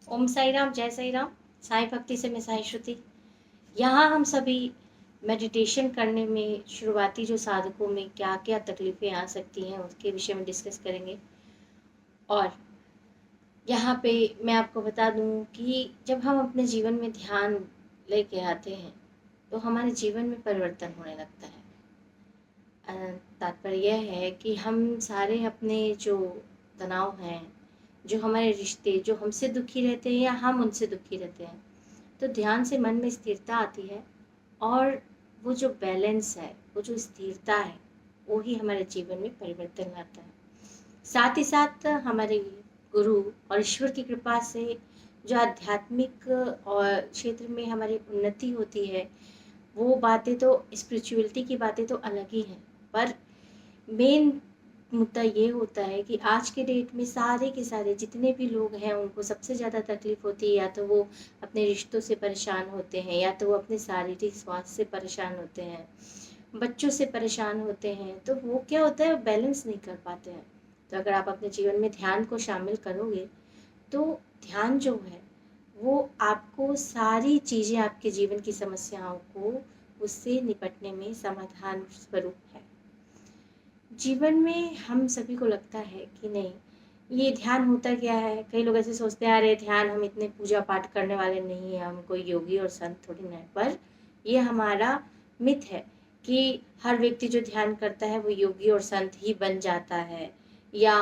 ओम साई राम, जय साई राम। साई भक्ति से मैं साई श्रुति। यहाँ हम सभी मेडिटेशन करने में शुरुआती जो साधकों में क्या क्या तकलीफ़ें आ सकती हैं उसके विषय में डिस्कस करेंगे। और यहाँ पे मैं आपको बता दूँ कि जब हम अपने जीवन में ध्यान लेके आते हैं तो हमारे जीवन में परिवर्तन होने लगता है। तात्पर्य यह है कि हम सारे अपने जो तनाव हैं, जो हमारे रिश्ते जो हमसे दुखी रहते हैं या हम उनसे दुखी रहते हैं, तो ध्यान से मन में स्थिरता आती है। और वो जो बैलेंस है, वो जो स्थिरता है, वो ही हमारे जीवन में परिवर्तन लाता है। साथ ही साथ हमारे गुरु और ईश्वर की कृपा से जो आध्यात्मिक और क्षेत्र में हमारी उन्नति होती है, वो बातें तो स्पिरिचुअलिटी की बातें तो अलग ही हैं। पर मेन मुद्दा ये होता है कि आज के डेट में सारे के सारे जितने भी लोग हैं उनको सबसे ज़्यादा तकलीफ होती है, या तो वो अपने रिश्तों से परेशान होते हैं, या तो वो अपने शारीरिक स्वास्थ्य से परेशान होते हैं, बच्चों से परेशान होते हैं। तो वो क्या होता है, बैलेंस नहीं कर पाते हैं। तो अगर आप अपने जीवन में ध्यान को शामिल करोगे तो ध्यान जो है वो आपको सारी चीज़ें, आपके जीवन की समस्याओं को उससे निपटने में समाधान स्वरूप है। जीवन में हम सभी को लगता है कि नहीं, ये ध्यान होता क्या है। कई लोग ऐसे सोचते हैं, अरे ध्यान, हम इतने पूजा पाठ करने वाले नहीं हैं, हम कोई योगी और संत थोड़ी ना है। पर ये हमारा मिथ है कि हर व्यक्ति जो ध्यान करता है वो योगी और संत ही बन जाता है, या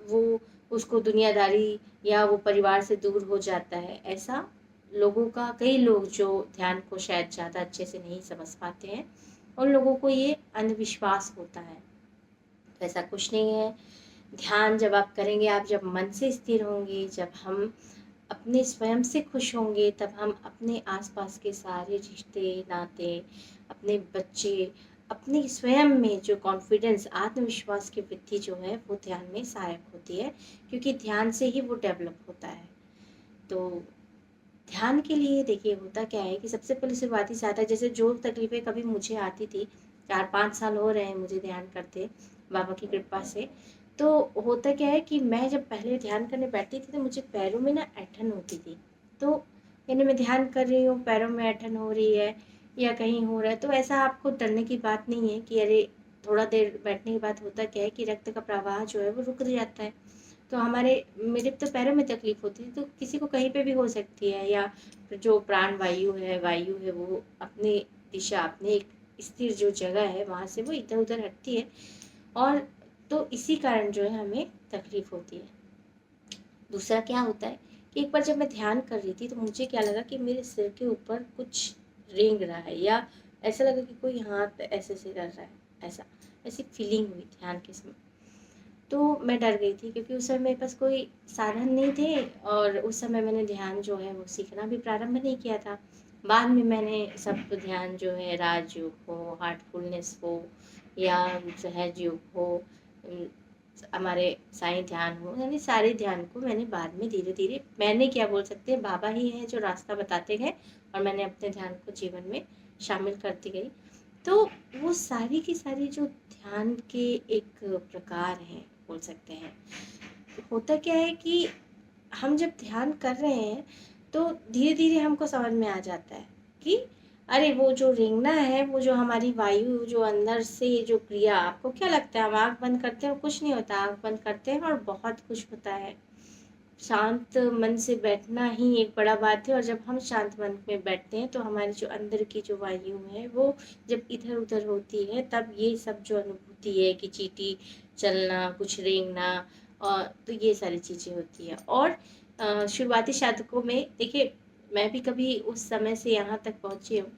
वो उसको दुनियादारी या वो परिवार से दूर हो जाता है। ऐसा लोगों का, कई लोग जो ध्यान को शायद ज़्यादा अच्छे से नहीं समझ पाते हैं, उन लोगों को ये अंधविश्वास होता है। तो ऐसा कुछ नहीं है। ध्यान जब आप करेंगे, आप जब मन से स्थिर होंगे, जब हम अपने स्वयं से खुश होंगे, तब हम अपने आसपास के सारे रिश्ते नाते, अपने बच्चे, अपने स्वयं में जो कॉन्फिडेंस, आत्मविश्वास की वृद्धि जो है वो ध्यान में सहायक होती है, क्योंकि ध्यान से ही वो डेवलप होता है। तो ध्यान के लिए देखिए होता क्या है कि सबसे पहले शुरुआती साधक, जैसे जो तकलीफ़ें कभी मुझे आती थी, 4-5 साल हो रहे हैं मुझे ध्यान करते बाबा की कृपा से। तो होता क्या है कि मैं जब पहले ध्यान करने बैठती थी तो मुझे पैरों में ना ऐंठन होती थी। तो यानी मैं ध्यान कर रही हूँ, पैरों में ऐंठन हो रही है या कहीं हो रहा है, तो ऐसा आपको डरने की बात नहीं है कि अरे, थोड़ा देर बैठने के बाद होता क्या है कि रक्त का प्रवाह जो है वो रुक जाता है। तो हमारे मेरे तो पैरों में तकलीफ होती थी, तो किसी को कहीं पे भी हो सकती है। या जो प्राण वायु है वो अपनी दिशा, अपने एक स्थिर जो जगह है वहाँ से वो इधर उधर हटती है। और तो इसी कारण जो है हमें तकलीफ होती है। दूसरा क्या होता है कि एक बार जब मैं ध्यान कर रही थी तो मुझे क्या लगा कि मेरे सिर के ऊपर कुछ रेंग रहा है, या ऐसा लगा कि कोई हाथ ऐसे से कर रहा है। ऐसी फीलिंग हुई ध्यान के समय। तो मैं डर गई थी, क्योंकि उस समय मेरे पास कोई साधन नहीं थे, और उस समय मैंने ध्यान जो है वो सीखना भी प्रारंभ नहीं किया था। बाद में मैंने सब ध्यान जो है, राजयोग हो, हार्टफुलनेस हो, या सहज योग हो, अम, हमारे साईं ध्यान हो, यानी सारे ध्यान को मैंने बाद में धीरे धीरे, मैंने क्या बोल सकते हैं, बाबा ही हैं जो रास्ता बताते गए, और मैंने अपने ध्यान को जीवन में शामिल करती गई। तो वो सारी की सारी जो ध्यान के एक प्रकार हैं बोल सकते हैं। होता क्या है कि हम जब ध्यान कर रहे हैं तो धीरे धीरे हमको समझ में आ जाता है कि अरे, वो जो रेंगना है, वो जो हमारी वायु जो अंदर से जो क्रिया, आपको क्या लगता है हम आँख बंद करते हैं और कुछ नहीं होता, आँख बंद करते हैं और बहुत कुछ होता है। शांत मन से बैठना ही एक बड़ा बात है, और जब हम शांत मन में बैठते हैं तो हमारी जो अंदर की जो वायु है वो जब इधर उधर होती है, तब ये सब जो अनुभूति है कि चींटी चलना, कुछ रेंगना, और तो ये सारी चीज़ें होती है। और शुरुआती साधकों में देखिए, मैं भी कभी उस समय से यहाँ तक पहुँची हूँ।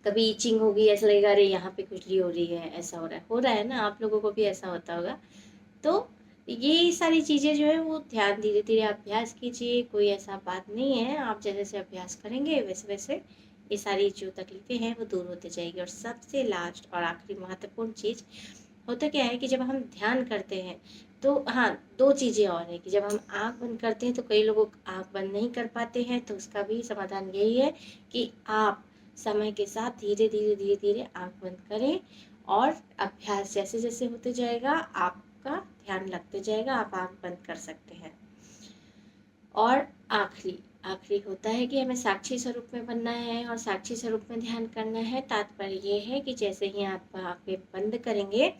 कभी ईचिंग होगी, ऐसा लगेगा अरे यहाँ पे खुजली हो रही है, ऐसा हो रहा है ना, आप लोगों को भी ऐसा होता होगा। तो ये सारी चीज़ें जो है वो ध्यान धीरे धीरे अभ्यास कीजिए, कोई ऐसा बात नहीं है। आप जैसे जैसे अभ्यास करेंगे वैसे वैसे ये सारी जो तकलीफ़ें हैं वो दूर होती जाएगी। और सबसे लास्ट और आखिरी महत्वपूर्ण चीज़ होता क्या है कि जब हम ध्यान करते हैं तो हाँ, दो चीज़ें और हैं कि जब हम आँख बंद करते हैं तो कई लोग आँख बंद नहीं कर पाते हैं, तो उसका भी समाधान यही है कि आप समय के साथ धीरे धीरे धीरे धीरे आँख बंद करें, और अभ्यास जैसे जैसे होते जाएगा आपका ध्यान लगते जाएगा, आप आँख बंद कर सकते हैं। और आखिरी आखिरी होता है कि हमें साक्षी स्वरूप में बनना है और साक्षी स्वरूप में ध्यान करना है। तात्पर्य ये है कि जैसे ही आप आँखें बंद करेंगे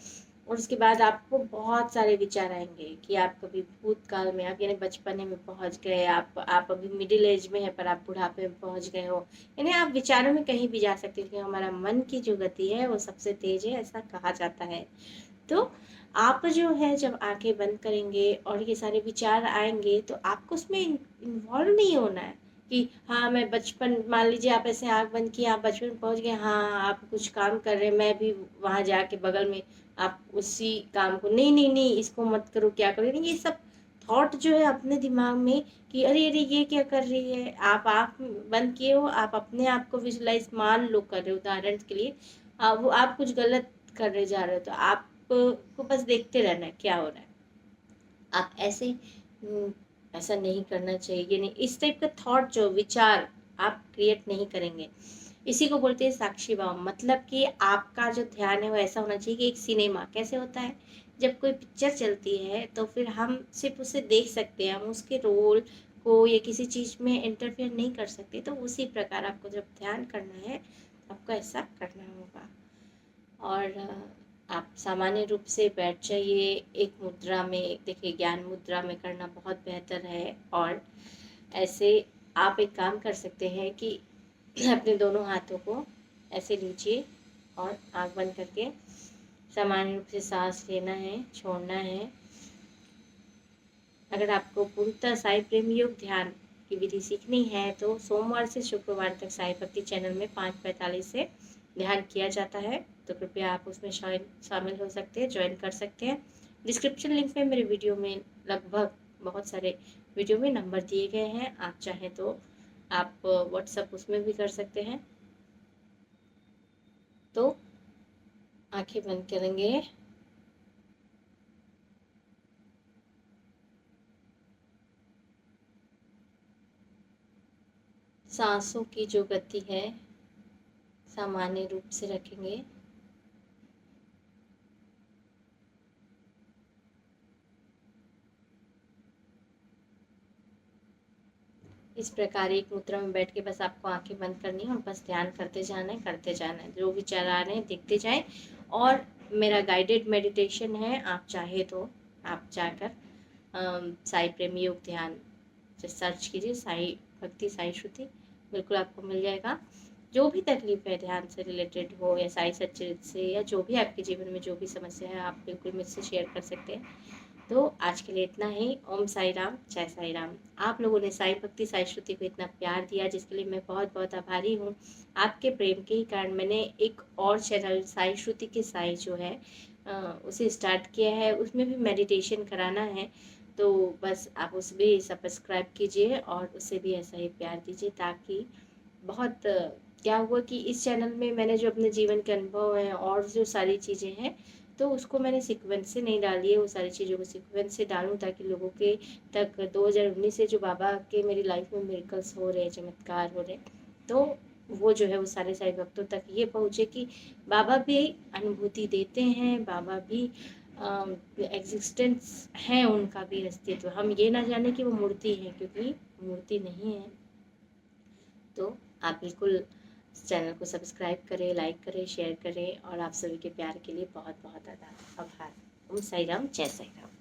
और उसके बाद आपको बहुत सारे विचार आएंगे कि आप कभी भूतकाल में, आप यानी बचपने में पहुंच गए, आप अभी मिडिल एज में है पर आप बुढ़ापे में पहुंच गए हो, यानी आप विचारों में कहीं भी जा सकते हो, क्योंकि हमारा मन की जो गति है वो सबसे तेज है, ऐसा कहा जाता है। तो आप जो है जब आंखें बंद करेंगे और ये सारे विचार आएंगे तो आपको उसमें इन्वॉल्व नहीं होना है कि हाँ मैं बचपन, मान लीजिए आप ऐसे आंख बंद किए, आप बचपन में पहुंच गए, हाँ आप कुछ काम कर रहे हैं, मैं भी वहां जाके बगल में आप उसी काम को, नहीं नहीं नहीं इसको मत करो, क्या करो, ये सब थॉट जो है अपने दिमाग में कि अरे अरे ये क्या कर रही है, आप आंख बंद किए हो, आप अपने आप को विजुलाइज मान लो कर रहे हो, उदाहरण के लिए वो आप कुछ गलत कर रहे जा रहे हो, तो आप को बस देखते रहना है क्या हो रहा है। आप ऐसे ऐसा नहीं करना चाहिए, यानी इस टाइप का थॉट, जो विचार आप क्रिएट नहीं करेंगे, इसी को बोलते हैं साक्षी भाव। मतलब कि आपका जो ध्यान है वो ऐसा होना चाहिए कि एक सिनेमा कैसे होता है, जब कोई पिक्चर चलती है तो फिर हम सिर्फ उसे देख सकते हैं, हम उसके रोल को या किसी चीज़ में इंटरफेयर नहीं कर सकते। तो उसी प्रकार आपको जब ध्यान करना है आपको ऐसा करना होगा। और आप सामान्य रूप से बैठ जाइए एक मुद्रा में, देखिए ज्ञान मुद्रा में करना बहुत बेहतर है। और ऐसे आप एक काम कर सकते हैं कि अपने दोनों हाथों को ऐसे लीजिए और आँख बंद करके सामान्य रूप से सांस लेना है, छोड़ना है। अगर आपको पूर्णतः साई प्रेम योग ध्यान की विधि सीखनी है तो सोमवार से शुक्रवार तक साई भक्ति चैनल में 5:45 से ध्यान किया जाता है, तो कृपया आप उसमें शामिल हो सकते हैं, ज्वाइन कर सकते हैं। डिस्क्रिप्शन लिंक में मेरे वीडियो में लगभग बहुत सारे वीडियो में नंबर दिए गए हैं, आप चाहें तो आप व्हाट्सअप उसमें भी कर सकते हैं। तो आंखें बंद करेंगे, सांसों की जो गति है सामान्य रूप से रखेंगे। इस प्रकार एक मुद्रा में बैठ के बस आपको आंखें बंद करनी है और बस ध्यान करते जाना है, करते जाना है, जो विचार आ रहे हैं देखते जाएं। और मेरा गाइडेड मेडिटेशन है, आप चाहे तो आप जाकर साई प्रेमी योग ध्यान से सर्च कीजिए, साई भक्ति साई श्रुति, बिल्कुल आपको मिल जाएगा। जो भी तकलीफ है ध्यान से रिलेटेड हो या साई सच्चित से, या जो भी आपके जीवन में जो भी समस्या है, आप बिल्कुल मुझसे शेयर कर सकते हैं। तो आज के लिए इतना ही। ओम साई राम, जय साई राम। आप लोगों ने साई भक्ति साई श्रुति को इतना प्यार दिया जिसके लिए मैं बहुत बहुत आभारी हूँ। आपके प्रेम के ही कारण मैंने एक और चैनल साई श्रुति के साई जो है उसे स्टार्ट किया है, उसमें भी मेडिटेशन कराना है। तो बस आप उस भी सब्सक्राइब कीजिए और उसे भी ऐसा ही प्यार दीजिए, ताकि बहुत क्या हुआ कि इस चैनल में मैंने जो अपने जीवन के अनुभव हैं और जो सारी चीज़ें हैं, तो उसको मैंने सीक्वेंस से नहीं डाली है, वो सारी चीज़ों को सीक्वेंस से डालूं ताकि लोगों के तक 2019 से जो बाबा के मेरी लाइफ में मिरेकल्स हो रहे हैं, चमत्कार हो रहे हैं, तो वो जो है वो सारे सारे भक्तों तक ये पहुँचे कि बाबा भी अनुभूति देते हैं, बाबा भी एग्जिस्टेंस है, उनका भी अस्तित्व, हम ये ना जाने कि वो मूर्ति है, क्योंकि मूर्ति नहीं है। तो आप बिल्कुल चैनल को सब्सक्राइब करें, लाइक करें, शेयर करें, और आप सभी के प्यार के लिए बहुत बहुत आभार। ओम साई राम, जय साई राम।